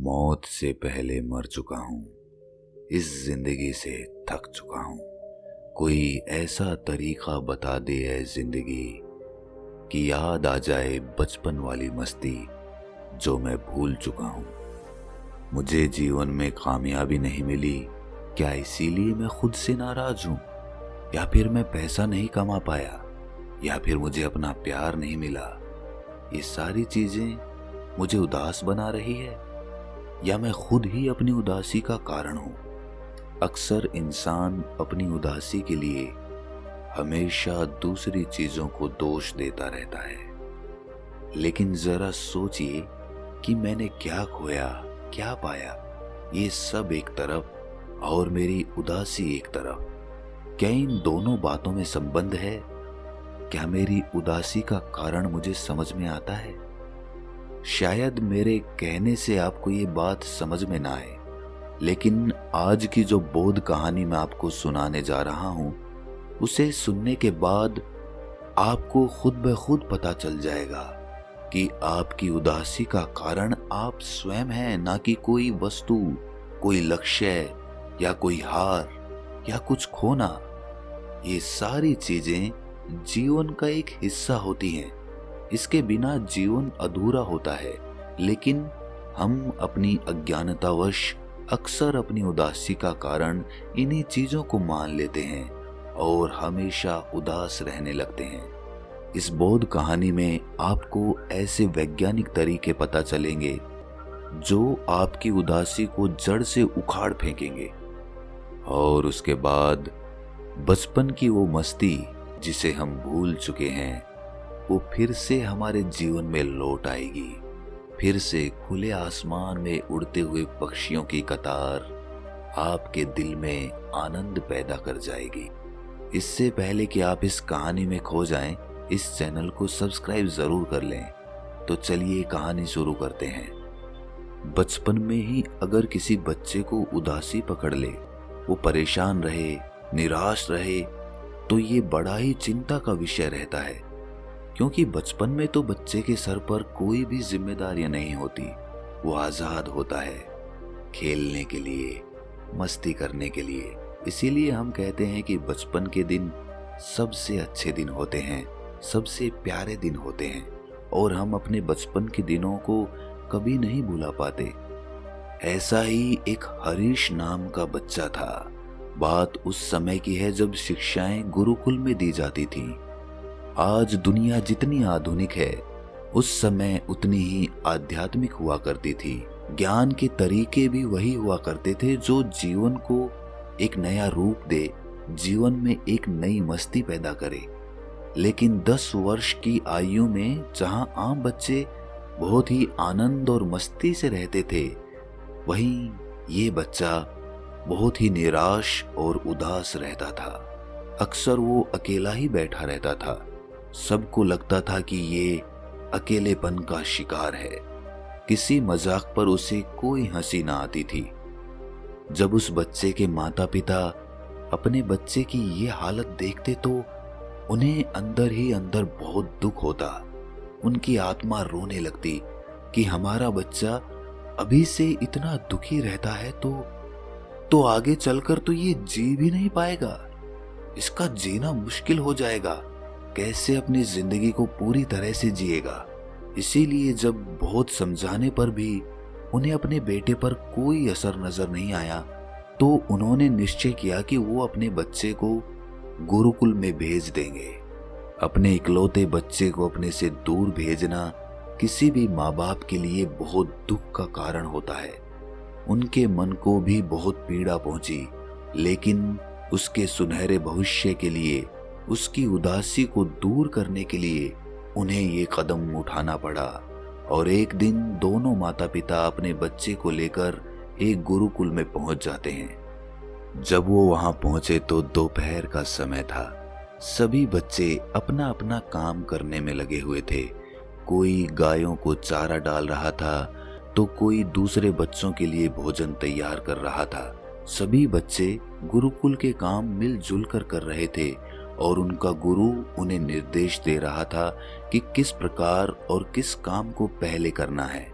मौत से पहले मर चुका हूँ। इस जिंदगी से थक चुका हूँ। कोई ऐसा तरीका बता दे ऐ जिंदगी कि याद आ जाए बचपन वाली मस्ती जो मैं भूल चुका हूँ। मुझे जीवन में कामयाबी नहीं मिली, क्या इसीलिए मैं खुद से नाराज हूँ? या फिर मैं पैसा नहीं कमा पाया, या फिर मुझे अपना प्यार नहीं मिला? ये सारी चीजें मुझे उदास बना रही है, या मैं खुद ही अपनी उदासी का कारण हूँ? अक्सर इंसान अपनी उदासी के लिए हमेशा दूसरी चीजों को दोष देता रहता है। लेकिन जरा सोचिए कि मैंने क्या खोया, क्या पाया? ये सब एक तरफ और मेरी उदासी एक तरफ। क्या इन दोनों बातों में संबंध है? क्या मेरी उदासी का कारण मुझे समझ में आता है? शायद मेरे कहने से आपको ये बात समझ में ना आए, लेकिन आज की जो बोध कहानी मैं आपको सुनाने जा रहा हूं, उसे सुनने के बाद आपको खुद ब खुद पता चल जाएगा कि आपकी उदासी का कारण आप स्वयं हैं, ना कि कोई वस्तु, कोई लक्ष्य या कोई हार या कुछ खोना। ये सारी चीजें जीवन का एक हिस्सा होती हैं। इसके बिना जीवन अधूरा होता है। लेकिन हम अपनी अज्ञानतावश अक्सर अपनी उदासी का कारण इन्हीं चीजों को मान लेते हैं और हमेशा उदास रहने लगते हैं। इस बोध कहानी में आपको ऐसे वैज्ञानिक तरीके पता चलेंगे जो आपकी उदासी को जड़ से उखाड़ फेंकेंगे, और उसके बाद बचपन की वो मस्ती जिसे हम भूल चुके हैं, वो फिर से हमारे जीवन में लौट आएगी। फिर से खुले आसमान में उड़ते हुए पक्षियों की कतार आपके दिल में आनंद पैदा कर जाएगी। इससे पहले कि आप इस कहानी में खो जाएं, इस चैनल को सब्सक्राइब जरूर कर लें। तो चलिए कहानी शुरू करते हैं। बचपन में ही अगर किसी बच्चे को उदासी पकड़ ले, वो परेशान रहे, निराश रहे, तो ये बड़ा ही चिंता का विषय रहता है। क्योंकि बचपन में तो बच्चे के सर पर कोई भी जिम्मेदारियां नहीं होती। वो आजाद होता है खेलने के लिए, मस्ती करने के लिए। इसीलिए हम कहते हैं कि बचपन के दिन सबसे अच्छे दिन होते हैं, सबसे प्यारे दिन होते हैं, और हम अपने बचपन के दिनों को कभी नहीं भुला पाते। ऐसा ही एक हरीश नाम का बच्चा था। बात उस समय की है जब शिक्षाएं गुरुकुल में दी जाती थीं। आज दुनिया जितनी आधुनिक है, उस समय उतनी ही आध्यात्मिक हुआ करती थी। ज्ञान के तरीके भी वही हुआ करते थे जो जीवन को एक नया रूप दे, जीवन में एक नई मस्ती पैदा करे। लेकिन 10 वर्ष की आयु में जहां आम बच्चे बहुत ही आनंद और मस्ती से रहते थे, वहीं ये बच्चा बहुत ही निराश और उदास रहता था। अक्सर वो अकेला ही बैठा रहता था। सबको लगता था कि ये अकेलेपन का शिकार है। किसी मजाक पर उसे कोई हंसी ना आती थी। जब उस बच्चे के माता पिता अपने बच्चे की ये हालत देखते तो उन्हें अंदर ही अंदर बहुत दुख होता। उनकी आत्मा रोने लगती कि हमारा बच्चा अभी से इतना दुखी रहता है तो आगे चलकर तो ये जी भी नहीं पाएगा। इसका जीना मुश्किल हो जाएगा। कैसे अपनी जिंदगी को पूरी तरह से जिएगा? इसीलिए जब बहुत समझाने पर भी उन्हें अपने बेटे पर कोई असर नजर नहीं आया, तो उन्होंने निश्चय किया कि वो अपने बच्चे को गुरुकुल में भेज देंगे। अपने इकलौते बच्चे को अपने से दूर भेजना किसी भी माँ बाप के लिए बहुत दुख का कारण होता है। उनके मन को भी बहुत पीड़ा पहुंची, लेकिन उसके सुनहरे भविष्य के लिए, उसकी उदासी को दूर करने के लिए उन्हें ये कदम उठाना पड़ा। और एक दिन दोनों माता पिता अपने बच्चे को लेकर एक गुरुकुल में पहुंच जाते हैं। जब वो वहां पहुंचे तो दोपहर का समय था। सभी बच्चे अपना अपना काम करने में लगे हुए थे। कोई गायों को चारा डाल रहा था, तो कोई दूसरे बच्चों के लिए भोजन तैयार कर रहा था। सभी बच्चे गुरुकुल के काम मिलजुल कर रहे थे और उनका गुरु उन्हें निर्देश दे रहा था कि किस प्रकार और किस काम को पहले करना है।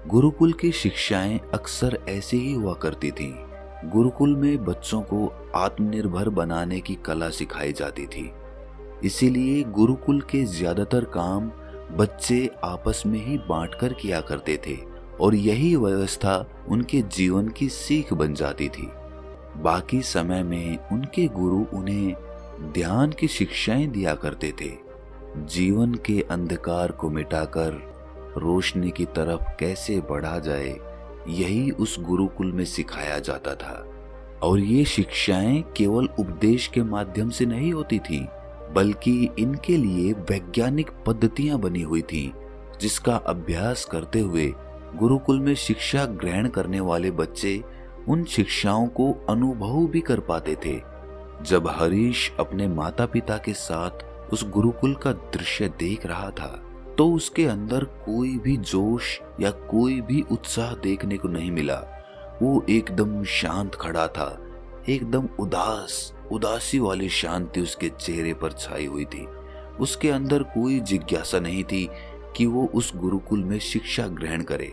गुरुकुल की शिक्षाएं अक्सर ऐसे ही हुआ करती थीं। गुरुकुल में बच्चों को आत्मनिर्भर बनाने की कला सिखाई जाती थी। इसीलिए गुरुकुल के ज्यादातर काम बच्चे आपस में ही बांटकर किया करते थे और यही व्यवस्था उनके जीवन की सीख बन जाती थी। बाकी समय में उनके गुरु उन्हें ध्यान की शिक्षाएं दिया करते थे। जीवन के अंधकार को मिटाकर रोशनी की तरफ कैसे बढ़ा जाए, यही उस गुरुकुल में सिखाया जाता था। और ये शिक्षाएं केवल उपदेश के माध्यम से नहीं होती थीं, बल्कि इनके लिए वैज्ञानिक पद्धतियां बनी हुई थीं, जिसका अभ्यास करते हुए गुरुकुल में शिक्षा ग्रहण करने वाले बच्चे उन शिक्षाओं को अनुभव भी कर पाते थे। जब हरीश अपने माता पिता के साथ उस गुरुकुल का दृश्य देख रहा था, तो उसके अंदर कोई भी जोश या कोई भी उत्साह देखने को नहीं मिला। वो एकदम शांत खड़ा था, एकदम उदासी वाली शांति उसके चेहरे पर छाई हुई थी। उसके अंदर कोई जिज्ञासा नहीं थी कि वो उस गुरुकुल में शिक्षा ग्रहण करे।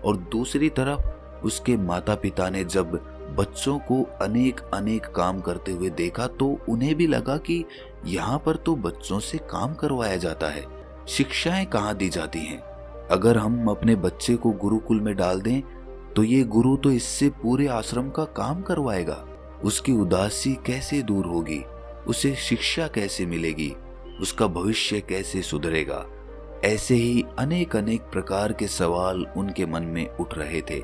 और दूसरी तरफ उसके माता पिता ने जब बच्चों को अनेक अनेक काम करते हुए देखा, तो उन्हें भी लगा कि यहाँ पर तो बच्चों से काम करवाया जाता है, शिक्षाएं कहाँ दी जाती हैं। अगर हम अपने बच्चे को गुरुकुल में डाल दें तो ये गुरु तो इससे पूरे आश्रम का काम करवाएगा। उसकी उदासी कैसे दूर होगी, उसे शिक्षा कैसे मिलेगी, उसका भविष्य कैसे सुधरेगा। ऐसे ही अनेक अनेक प्रकार के सवाल उनके मन में उठ रहे थे।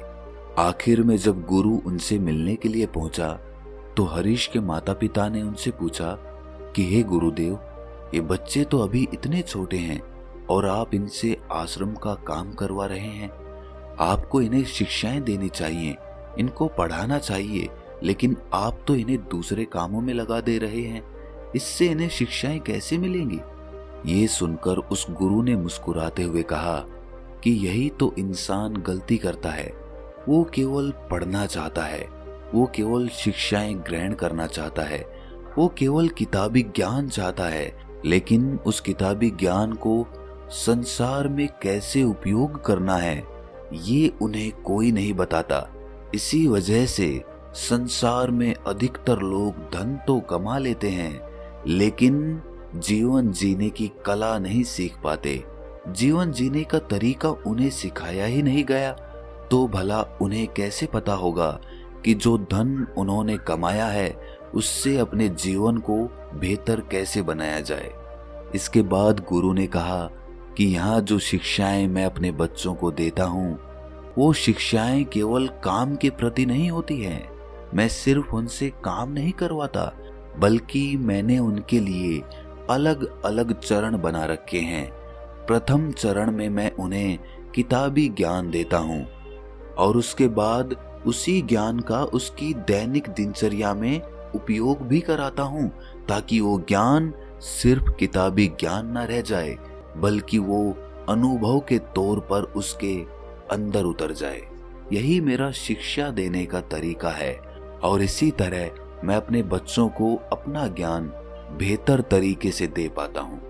आखिर में जब गुरु उनसे मिलने के लिए पहुंचा, तो हरीश के माता पिता ने उनसे पूछा कि हे गुरुदेव, ये बच्चे तो अभी इतने छोटे हैं और आप इनसे आश्रम का काम करवा रहे हैं। आपको इन्हें शिक्षाएं देनी चाहिए, इनको पढ़ाना चाहिए, लेकिन आप तो इन्हें दूसरे कामों में लगा दे रहे हैं। इससे इन्हें शिक्षाएं कैसे मिलेंगी? ये सुनकर उस गुरु ने मुस्कुराते हुए कहा कि यही तो इंसान गलती करता है। वो केवल पढ़ना चाहता है, वो केवल शिक्षाएं ग्रहण करना चाहता है, वो केवल किताबी ज्ञान चाहता है, लेकिन उस किताबी ज्ञान को संसार में कैसे उपयोग करना है, ये उन्हें कोई नहीं बताता। इसी वजह से संसार में अधिकतर लोग धन तो कमा लेते हैं, लेकिन जीवन जीने की कला नहीं सीख पाते। जीवन जीने का तरीका उन्हें सिखाया ही नहीं गया, तो भला उन्हें कैसे पता होगा कि जो धन उन्होंने कमाया है उससे अपने जीवन को बेहतर कैसे बनाया जाए। इसके बाद गुरु ने कहा कि यहाँ जो शिक्षाएं मैं अपने बच्चों को देता हूँ, वो शिक्षाएं केवल काम के प्रति नहीं होती हैं। मैं सिर्फ उनसे काम नहीं करवाता, बल्कि मैंने उनके लिए अलग अलग चरण बना रखे हैं। प्रथम चरण में मैं उन्हें किताबी ज्ञान देता हूँ और उसके बाद उसी ज्ञान का उसकी दैनिक दिनचर्या में उपयोग भी कराता हूँ, ताकि वो ज्ञान सिर्फ किताबी ज्ञान न रह जाए, बल्कि वो अनुभव के तौर पर उसके अंदर उतर जाए। यही मेरा शिक्षा देने का तरीका है और इसी तरह मैं अपने बच्चों को अपना ज्ञान बेहतर तरीके से दे पाता हूँ।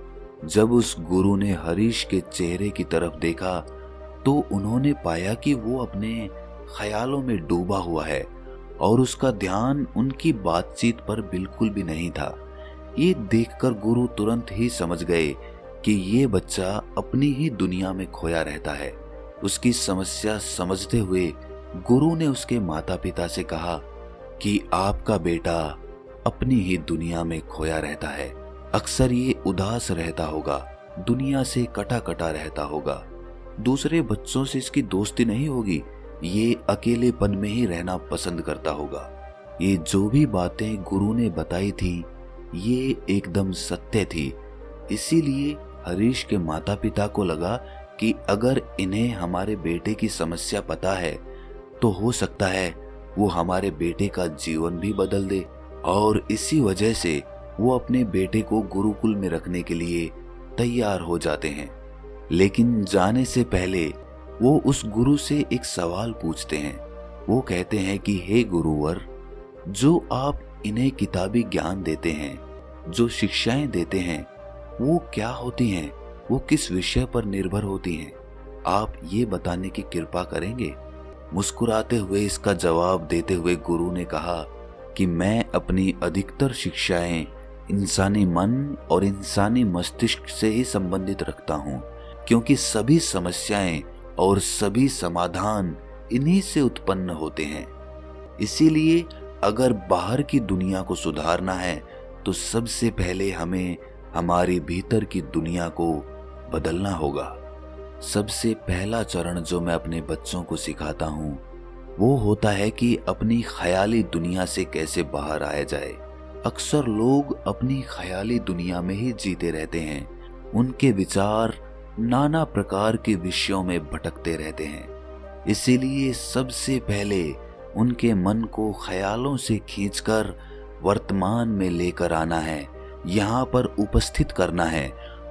जब उस गुरु ने हरीश के चेहरे की तरफ देखा, तो उन्होंने पाया कि वो अपने ख्यालों में डूबा हुआ है और उसका ध्यान उनकी बातचीत पर बिल्कुल भी नहीं था। ये देखकर गुरु तुरंत ही समझ गए कि ये बच्चा अपनी ही दुनिया में खोया रहता है। उसकी समस्या समझते हुए गुरु ने उसके माता पिता से कहा कि आपका बेटा अपनी ही दुनिया में खोया रहता है। अक्सर ये उदास रहता होगा, दुनिया से कटा कटा रहता होगा, दूसरे बच्चों से इसकी दोस्ती नहीं होगी, ये अकेलेपन में ही रहना पसंद करता होगा। ये जो भी बातें गुरु ने बताई थी, ये एकदम सत्य थी। इसीलिए हरीश के माता पिता को लगा कि अगर इन्हें हमारे बेटे की समस्या पता है, तो हो सकता है वो हमारे बेटे का जीवन भी बदल दे। और इसी वजह से वो अपने बेटे को गुरुकुल में रखने के लिए तैयार हो जाते हैं। लेकिन जाने से पहले वो उस गुरु से एक सवाल पूछते हैं। वो कहते हैं कि हे गुरुवर, जो आप इन्हें किताबी ज्ञान देते हैं, जो शिक्षाएं देते हैं, वो क्या होती हैं? वो किस विषय पर निर्भर होती हैं? आप ये बताने की कृपा करेंगे? मुस्कुराते हुए इसका जवाब देते हुए गुरु ने कहा कि मैं अपनी अधिकतर शिक्षाएं इंसानी मन और इंसानी मस्तिष्क से ही संबंधित रखता हूँ, क्योंकि सभी समस्याएं और सभी समाधान इन्हीं से उत्पन्न होते हैं। इसीलिए अगर बाहर की दुनिया को सुधारना है तो सबसे पहले हमें हमारे भीतर की दुनिया को बदलना होगा। सबसे पहला चरण जो मैं अपने बच्चों को सिखाता हूँ वो होता है कि अपनी ख्याली दुनिया से कैसे बाहर आया जाए। अक्सर लोग अपनी ख्याली दुनिया में ही जीते रहते हैं। उनके विचार नाना प्रकार के विषयों में भटकते रहते हैं। इसीलिए सबसे पहले उनके मन को ख्यालों से खींचकर वर्तमान में लेकर आना है, यहाँ पर उपस्थित करना है।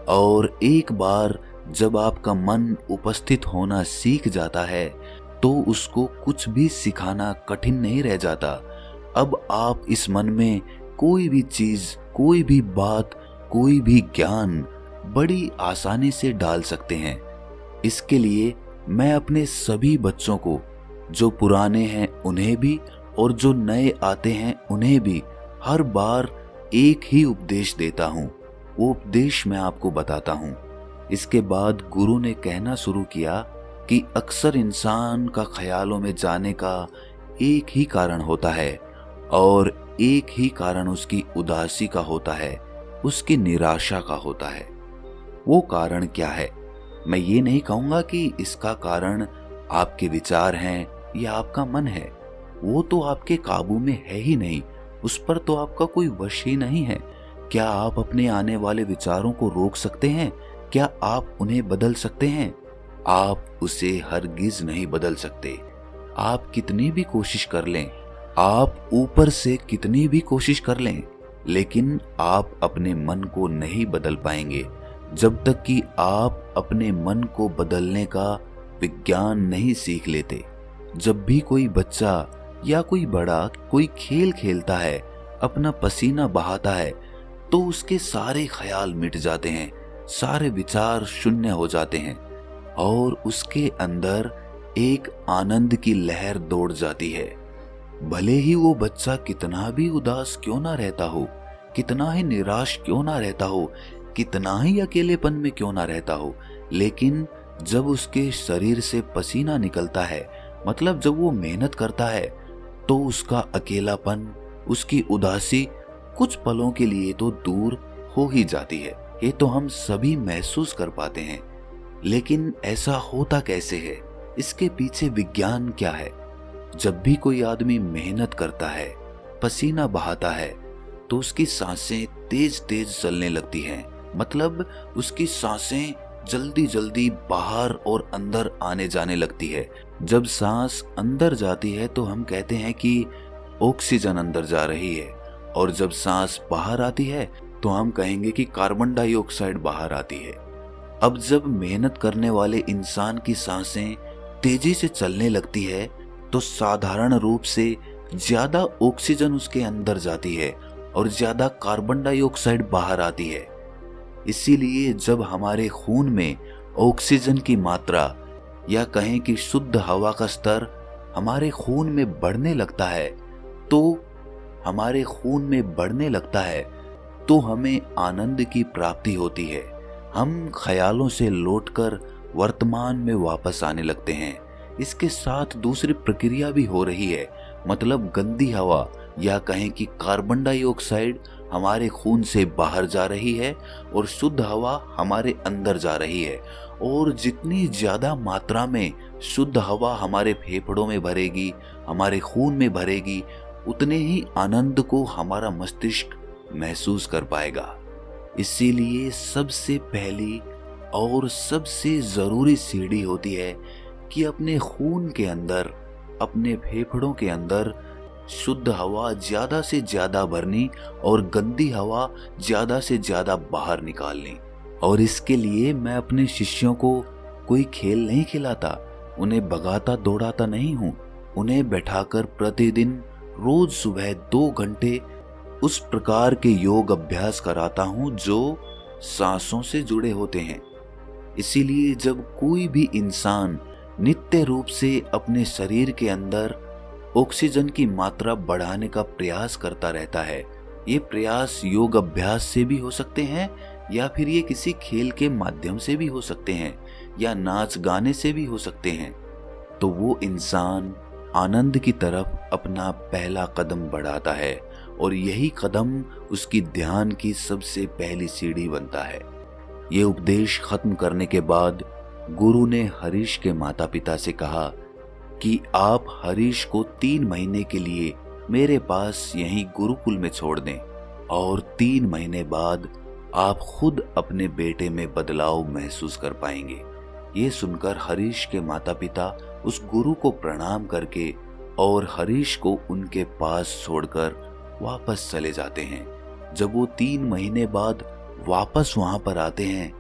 और एक बार जब आपका मन उपस्थित होना सीख जाता है तो उसको कुछ भी सिखाना कठिन नहीं रह जाता। अब आप इस मन में कोई भी चीज, कोई भी बात, कोई भी ज्ञान बड़ी आसानी से डाल सकते हैं। इसके लिए मैं अपने सभी बच्चों को, जो पुराने हैं उन्हें भी और जो नए आते हैं उन्हें भी, हर बार एक ही उपदेश देता हूँ। वो उपदेश मैं आपको बताता हूँ। इसके बाद गुरु ने कहना शुरू किया कि अक्सर इंसान का ख्यालों में जाने का एक ही कारण होता है और एक ही कारण उसकी उदासी का होता है, उसकी निराशा का होता है। वो कारण क्या है? मैं ये नहीं कहूँगा कि इसका कारण आपके विचार हैं या आपका मन है। वो तो आपके काबू में है ही नहीं, उस पर तो आपका कोई वश ही नहीं है। क्या आप अपने आने वाले विचारों को रोक सकते हैं? क्या आप उन्हें बदल सकते हैं? आप उसे हरगिज नहीं बदल सकते। आप कितनी भी कोशिश कर लें, आप ऊपर से कितनी भी कोशिश कर लें, लेकिन आप अपने मन को नहीं बदल पाएंगे जब तक कि आप अपने मन को बदलने का विज्ञान नहीं सीख लेते। जब भी कोई बच्चा या कोई बड़ा कोई खेल खेलता है, अपना पसीना बहाता है, तो उसके सारे ख्याल मिट जाते हैं, सारे विचार शून्य हो जाते हैं और उसके अंदर एक आनंद की लहर दौड़ जाती है। भले ही वो बच्चा कितना भी उदास क्यों ना रहता हो, कितना ही निराश क्यों ना रहता हो, कितना ही अकेलेपन में क्यों ना रहता हो, लेकिन जब उसके शरीर से पसीना निकलता है, मतलब जब वो मेहनत करता है, तो उसका अकेलापन, उसकी उदासी कुछ पलों के लिए तो दूर हो ही जाती है। ये तो हम सभी महसूस कर पाते हैं। लेकिन ऐसा होता कैसे है? इसके पीछे विज्ञान क्या है? जब भी कोई आदमी मेहनत करता है, पसीना बहाता है, तो उसकी सांसें तेज तेज चलने लगती हैं। मतलब उसकी सांसें जल्दी जल्दी बाहर और अंदर आने जाने लगती है। जब सांस अंदर जाती है तो हम कहते हैं कि ऑक्सीजन अंदर जा रही है, और जब सांस बाहर आती है तो हम कहेंगे कि कार्बन डाइऑक्साइड बाहर आती है। अब जब मेहनत करने वाले इंसान की सांसें तेजी से चलने लगती है तो साधारण रूप से ज्यादा ऑक्सीजन उसके अंदर जाती है और ज्यादा कार्बन डाइऑक्साइड बाहर आती है। इसीलिए जब हमारे खून में ऑक्सीजन की मात्रा या कहें कि शुद्ध हवा का स्तर हमारे खून में बढ़ने लगता है, तो हमारे खून में बढ़ने लगता है तो हमें आनंद की प्राप्ति होती है। हम ख्यालों से लौटकर वर्तमान में वापस आने लगते हैं। इसके साथ दूसरी प्रक्रिया भी हो रही है, मतलब गंदी हवा या कहें कि कार्बन डाइऑक्साइड हमारे खून से बाहर जा रही है और शुद्ध हवा हमारे अंदर जा रही है। और जितनी ज्यादा मात्रा में शुद्ध हवा हमारे फेफड़ों में भरेगी, हमारे खून में भरेगी, उतने ही आनंद को हमारा मस्तिष्क महसूस कर पाएगा। इसीलिए सबसे पहली और सबसे जरूरी सीढ़ी होती है कि अपने खून के अंदर, अपने फेफड़ों के अंदर शुद्ध हवा ज्यादा से ज्यादा भरनी और गंदी हवा ज्यादा से ज्यादा बाहर निकालनी। और इसके लिए मैं अपने शिष्यों को कोई खेल नहीं खिलाता, उन्हें भगाता दौड़ाता नहीं हूँ। उन्हें बैठाकर प्रतिदिन रोज सुबह 2 घंटे उस प्रकार के योग अभ्यास कराता हूँ जो सांसों से जुड़े होते हैं। इसीलिए जब कोई भी इंसान नित्य रूप से अपने शरीर के अंदर ऑक्सीजन की मात्रा बढ़ाने का प्रयास करता रहता है, ये प्रयास योग अभ्यास से भी हो सकते हैं या फिर ये किसी खेल के माध्यम से भी हो सकते हैं या नाच गाने से भी हो सकते हैं, तो वो इंसान आनंद की तरफ अपना पहला कदम बढ़ाता है और यही कदम उसकी ध्यान की सबसे पहली सीढ़ी बनता है। ये उपदेश खत्म करने के बाद गुरु ने हरीश के माता पिता से कहा कि आप हरीश को 3 महीने के लिए मेरे पास यहीं गुरुकुल में छोड़ दें और 3 महीने बाद आप खुद अपने बेटे में बदलाव महसूस कर पाएंगे। ये सुनकर हरीश के माता पिता उस गुरु को प्रणाम करके और हरीश को उनके पास छोड़कर वापस चले जाते हैं। जब वो 3 महीने बाद वापस वहां पर आते हैं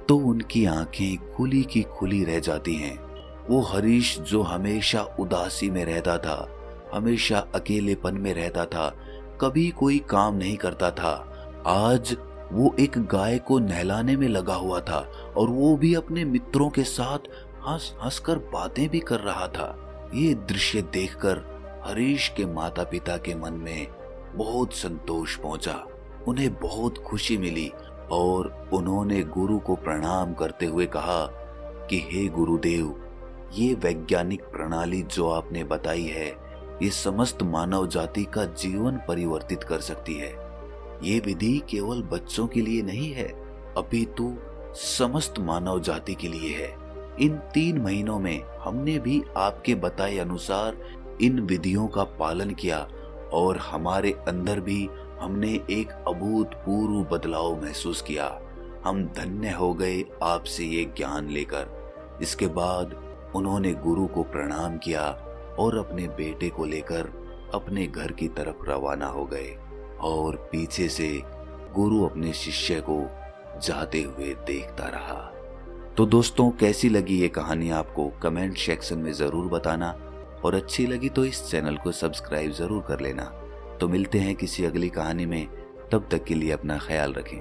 तो उनकी आंखें खुली की खुली रह जाती हैं। वो हरीश जो हमेशा उदासी में रहता था, हमेशा अकेलेपन में रहता था, कभी कोई काम नहीं करता था, आज वो एक गाय को नहलाने में लगा हुआ था और वो भी अपने मित्रों के साथ हंस हंस कर बातें भी कर रहा था। ये दृश्य देखकर हरीश के माता पिता के मन में बहुत संतोष पहुंचा, उन्हें बहुत खुशी मिली और उन्होंने गुरु को प्रणाम करते हुए कहा कि हे गुरुदेव, ये वैज्ञानिक प्रणाली जो आपने बताई है, ये समस्त मानव जाति का जीवन परिवर्तित कर सकती है। ये विधि केवल बच्चों के लिए नहीं है, अपितु समस्त मानव जाति के लिए है। इन 3 महीनों में हमने भी आपके बताए अनुसार इन विधियों का पालन किया और हमारे अंदर भी हमने एक अभूतपूर्व बदलाव महसूस किया। हम धन्य हो गए आपसे ये ज्ञान लेकर। इसके बाद उन्होंने गुरु को प्रणाम किया और अपने बेटे को लेकर अपने घर की तरफ रवाना हो गए और पीछे से गुरु अपने शिष्य को जाते हुए देखता रहा। तो दोस्तों, कैसी लगी ये कहानी आपको कमेंट सेक्शन में ज़रूर बताना और अच्छी लगी तो इस चैनल को सब्सक्राइब ज़रूर कर लेना। तो मिलते हैं किसी अगली कहानी में, तब तक के लिए अपना ख्याल रखें।